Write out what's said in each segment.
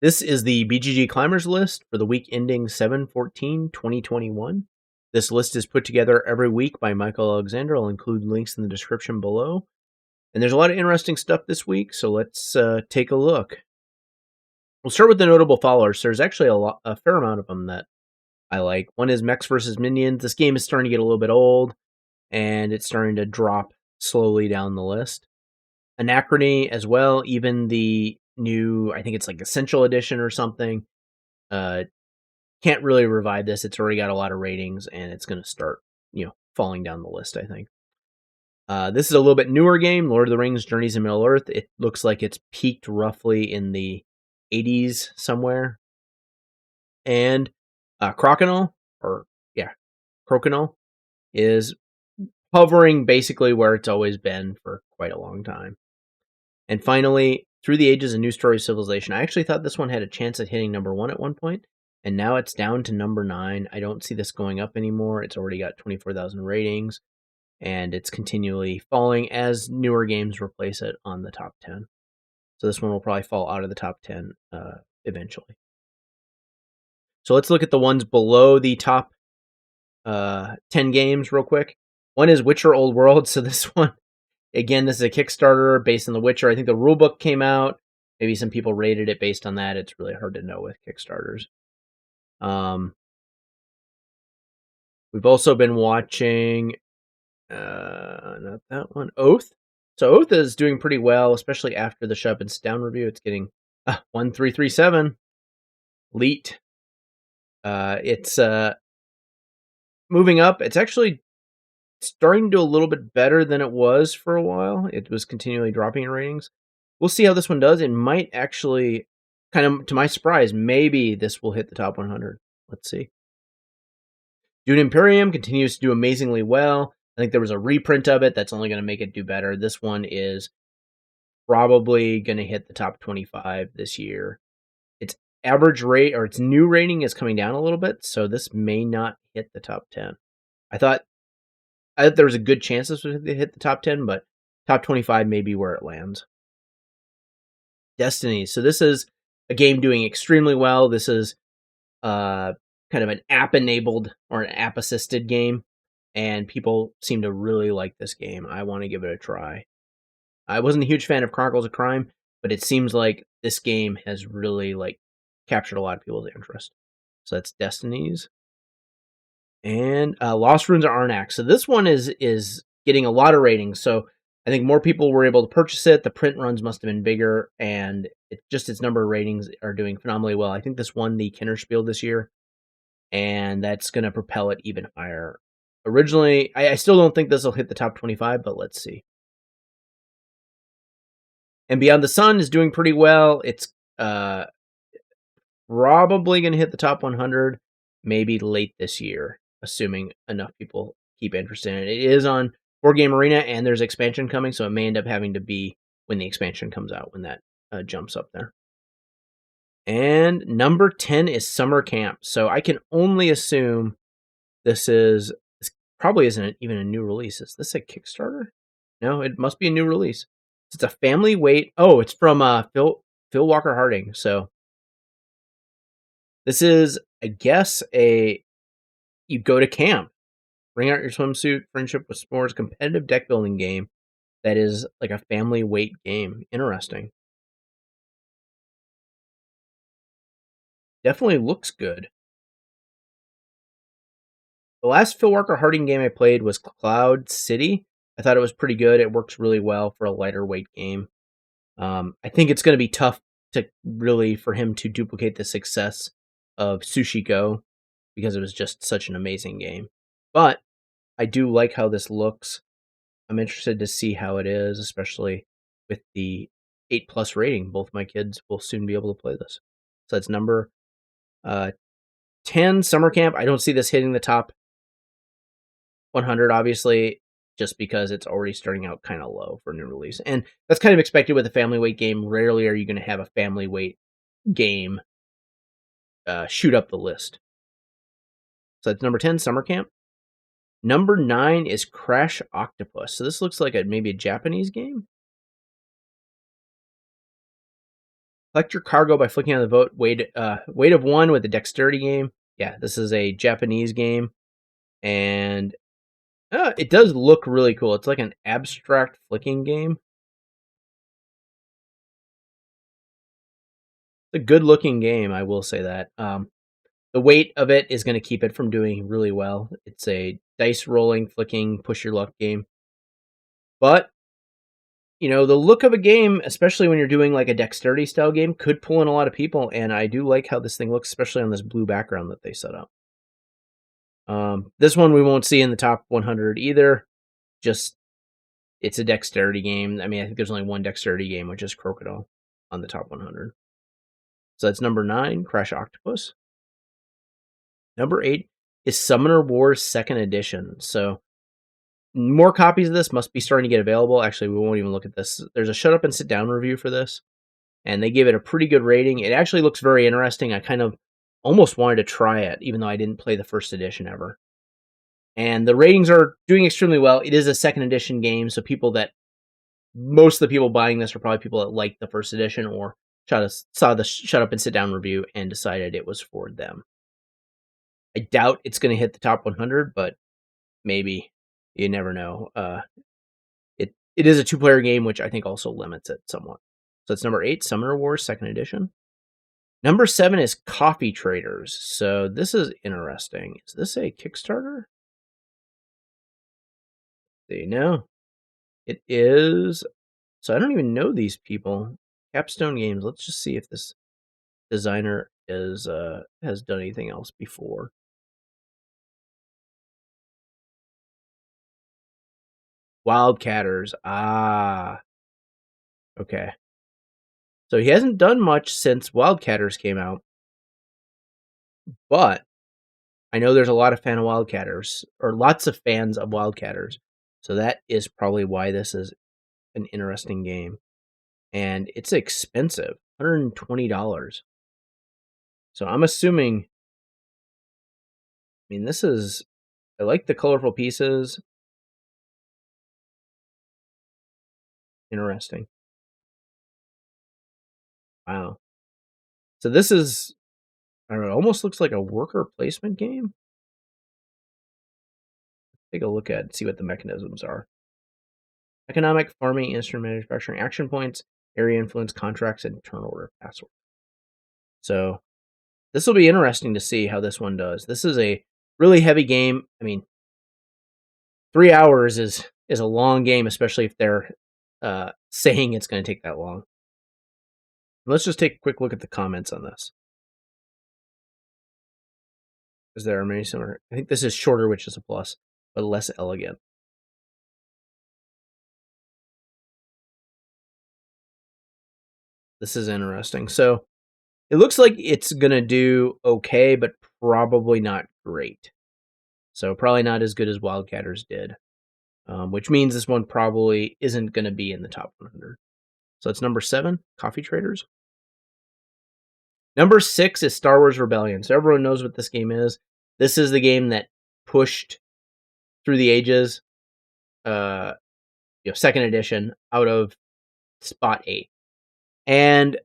This is the BGG Climbers list for the week ending 7/14/2021. This list is put together every week by Michael Alexander. I'll include links in the description below. And there's a lot of interesting stuff this week, so let's take a look. We'll start with the notable followers. There's actually a fair amount of them that I like. One is Mechs vs. Minions. This game is starting to get a little bit old, and it's starting to drop slowly down the list. Anachrony as well, even the new, I think it's like Essential Edition or something, can't really revive this. It's already got a lot of ratings, and it's going to start, falling down the list, I think. This is a little bit newer game, Lord of the Rings, Journeys in Middle-earth. It looks like it's peaked roughly in the 80s somewhere. And Crokinole is hovering basically where it's always been for quite a long time. And finally, Through the Ages, A New Story of Civilization. I actually thought this one had a chance at hitting number 1 at one point, and now it's down to number 9. I don't see this going up anymore. It's already got 24,000 ratings, and it's continually falling as newer games replace it on the top 10. So this one will probably fall out of the top 10 eventually. So let's look at the ones below the top 10 games real quick. One is Witcher Old World. So this one, again, this is a Kickstarter based on The Witcher. I think the rulebook came out. Maybe some people rated it based on that. It's really hard to know with Kickstarters. We've also been watching, not that one, Oath. So Oath is doing pretty well, especially after the Shut Up and Sit Down review. It's getting 1337. Leet. It's moving up. It's actually starting to do a little bit better than it was for a while. It was continually dropping in ratings. We'll see how this one does. It might actually, kind of to my surprise, maybe this will hit the top 100. Let's see. Dune Imperium continues to do amazingly well. I think there was a reprint of it that's only going to make it do better. This one is probably going to hit the top 25 this year. Its average rate, or its new rating, is coming down a little bit, so this may not hit the top 10. I thought there was a good chance this would hit the top 10, but top 25 may be where it lands. Destiny. So this is a game doing extremely well. This is kind of an app-enabled or an app-assisted game, and people seem to really like this game. I want to give it a try. I wasn't a huge fan of Chronicles of Crime, but it seems like this game has really captured a lot of people's interest. So that's Destinies. And Lost Ruins of Arnak. So this one is getting a lot of ratings. So I think more people were able to purchase it. The print runs must have been bigger, and its number of ratings are doing phenomenally well. I think this won the Kennerspiel this year, and that's going to propel it even higher. Originally, I still don't think this will hit the top 25, but let's see. And Beyond the Sun is doing pretty well. It's probably going to hit the top 100 maybe late this year, assuming enough people keep interested in it. It is on Board Game Arena, and there's expansion coming, so it may end up having to be when the expansion comes out, when that jumps up there. And number 10 is Summer Camp. So I can only assume this probably isn't even a new release. Is this a Kickstarter? No, it must be a new release. It's a family weight. Oh, it's from Phil Walker Harding. So this is, I guess, you go to camp, bring out your swimsuit, friendship with s'mores, competitive deck building game that is like a family weight game. Interesting. Definitely looks good. The last Phil Walker Harding game I played was Cloud City. I thought it was pretty good. It works really well for a lighter weight game. I think it's going to be tough for him to duplicate the success of Sushi Go, because it was just such an amazing game. But I do like how this looks. I'm interested to see how it is, especially with the 8+ rating. Both my kids will soon be able to play this. So that's number 10, Summer Camp. I don't see this hitting the top 100, obviously, just because it's already starting out kind of low for a new release. And that's kind of expected with a family weight game. Rarely are you going to have a family weight game shoot up the list. So that's number 10, Summer Camp. Number 9 is Crash Octopus. So this looks like maybe a Japanese game. Collect your cargo by flicking on the vote weight of 1 with a dexterity game. Yeah, this is a Japanese game, and it does look really cool. It's like an abstract flicking game. It's a good-looking game, I will say that. The weight of it is going to keep it from doing really well. It's a dice rolling, flicking, push your luck game. But the look of a game, especially when you're doing like a dexterity style game, could pull in a lot of people, and I do like how this thing looks, especially on this blue background that they set up. This one we won't see in the top 100 either. Just, it's a dexterity game. I mean, I think there's only one dexterity game, which is Crocodile, on the top 100. So that's number 9, Crash Octopus. Number 8 is Summoner Wars 2nd Edition. So more copies of this must be starting to get available. Actually, we won't even look at this. There's a Shut Up and Sit Down review for this, and they gave it a pretty good rating. It actually looks very interesting. I kind of almost wanted to try it, even though I didn't play the first edition ever. And the ratings are doing extremely well. It is a 2nd edition game, so most of the people buying this are probably people that liked the first edition or saw the Shut Up and Sit Down review and decided it was for them. I doubt it's going to hit the top 100, but maybe. You never know. It is a 2-player game, which I think also limits it somewhat. So it's number 8, Summoner Wars 2nd Edition. Number 7 is Coffee Traders. So this is interesting. Is this a Kickstarter? No, it is. So I don't even know these people. Capstone Games. Let's just see if this designer has done anything else before. Wildcatters. Okay. So he hasn't done much since Wildcatters came out, but I know there's a lot of fan of Wildcatters, or lots of fans of Wildcatters. So that is probably why this is an interesting game. And it's expensive, $120. So I'm assuming, I mean, I like the colorful pieces. Interesting. Wow. So this is, I don't know, almost looks like a worker placement game. Take a look at it, see what the mechanisms are. Economic, farming, instrument manufacturing, action points, area influence, contracts, and turn order password. So this will be interesting to see how this one does. This is a really heavy game. I mean, 3 hours is a long game, especially if they're saying it's going to take that long. Let's just take a quick look at the comments on this, because there are many similar. I think this is shorter, which is a plus, but less elegant. This is interesting. So it looks like it's going to do okay, but probably not great. So probably not as good as Wildcatters did, which means this one probably isn't going to be in the top 100. So it's number 7, Coffee Traders. Number 6 is Star Wars Rebellion. So everyone knows what this game is. This is the game that pushed Through the Ages, 2nd edition, out of spot 8. And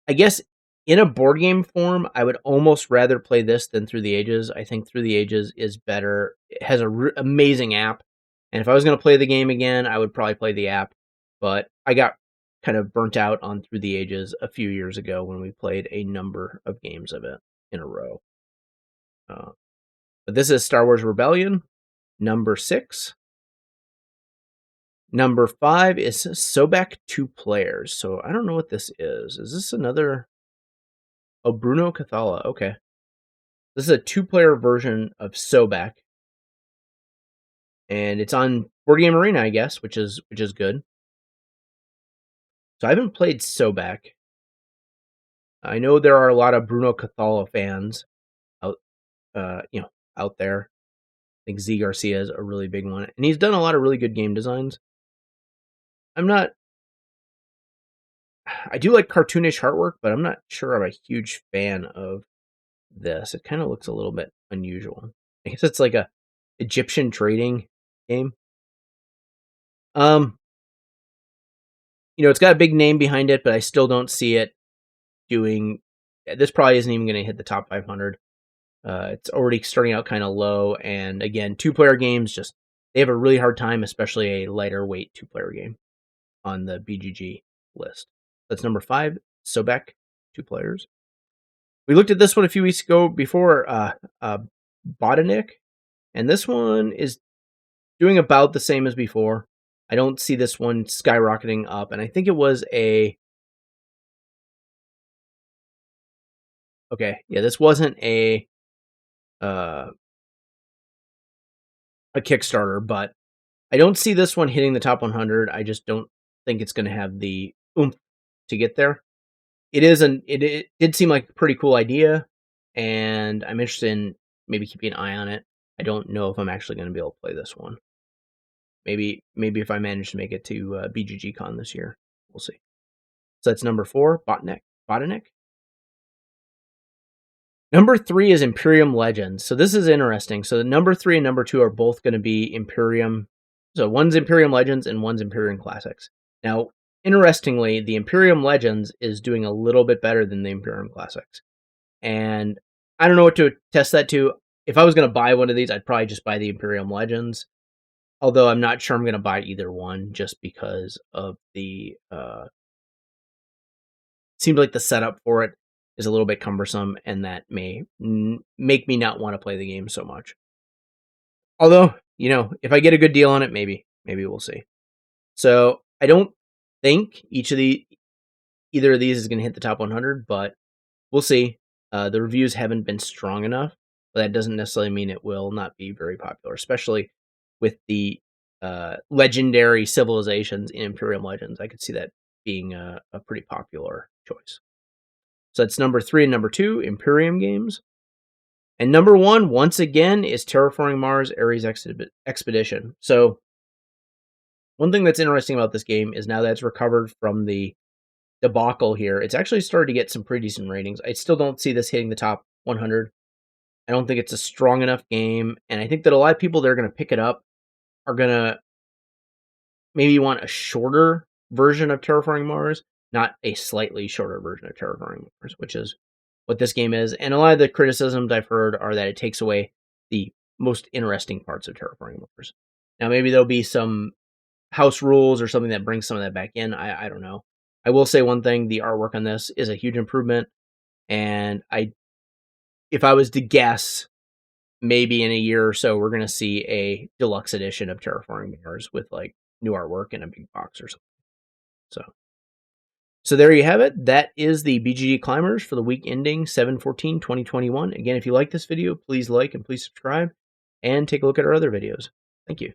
I guess in a board game form, I would almost rather play this than Through the Ages. I think Through the Ages is better. It has an amazing app. And if I was going to play the game again, I would probably play the app. But I got kind of burnt out on Through the Ages a few years ago when we played a number of games of it in a row. But this is Star Wars Rebellion, number 6. Number 5 is Sobek 2 Players. So I don't know what this is. Is this another... Oh, Bruno Cathala. Okay. This is a 2-player version of Sobek. And it's on Board Game Arena, I guess, which is good. So I haven't played Sobek. I know there are a lot of Bruno Cathala fans out there. I think Z Garcia is a really big one, and he's done a lot of really good game designs. I do like cartoonish artwork, but I'm not sure I'm a huge fan of this. It kind of looks a little bit unusual. I guess it's like a Egyptian trading game. It's got a big name behind it, but I still don't see it doing. This probably isn't even going to hit the top 500. It's already starting out kind of low, and again, 2-player games they have a really hard time, especially a lighter weight 2-player game on the BGG list. That's number 5, Sobek, 2 players. We looked at this one a few weeks ago before Botanik, and this one is doing about the same as before. I don't see this one skyrocketing up, and I think it was this wasn't a Kickstarter, but I don't see this one hitting the top 100. I just don't think it's going to have the oomph to get there. It did seem like a pretty cool idea, and I'm interested in maybe keeping an eye on it. I don't know if I'm actually going to be able to play this one. Maybe if I manage to make it to BGG Con this year, we'll see. So that's number 4, Botanik. Number 3 is Imperium Legends. So this is interesting. So the number 3 and number 2 are both going to be Imperium. So one's Imperium Legends and one's Imperium Classics. Now, interestingly, the Imperium Legends is doing a little bit better than the Imperium Classics. And I don't know what to attest that to. If I was going to buy one of these, I'd probably just buy the Imperium Legends. Although I'm not sure I'm going to buy either one just because of the... seems like the setup for it is a little bit cumbersome, and that may make me not want to play the game so much. Although, if I get a good deal on it, maybe we'll see. So I don't think either of these is going to hit the top 100, but we'll see. The reviews haven't been strong enough, but that doesn't necessarily mean it will not be very popular, especially with the legendary civilizations in Imperium Legends. I could see that being a pretty popular choice. So that's number 3 and number 2, Imperium games. And number 1, once again, is Terraforming Mars Ares Expedition. So one thing that's interesting about this game is now that it's recovered from the debacle here, it's actually started to get some pretty decent ratings. I still don't see this hitting the top 100. I don't think it's a strong enough game, and I think that a lot of people that are going to pick it up are going to maybe want a shorter version of Terraforming Mars, not a slightly shorter version of Terraforming Mars, which is what this game is. And a lot of the criticisms I've heard are that it takes away the most interesting parts of Terraforming Mars. Now, maybe there'll be some house rules or something that brings some of that back in. I don't know. I will say one thing, the artwork on this is a huge improvement, and if I was to guess, maybe in a year or so, we're going to see a deluxe edition of Terraforming Mars with like new artwork in a big box or something. So there you have it. That is the BGG Climbers for the week ending 7/14/2021. Again, if you like this video, please like and please subscribe and take a look at our other videos. Thank you.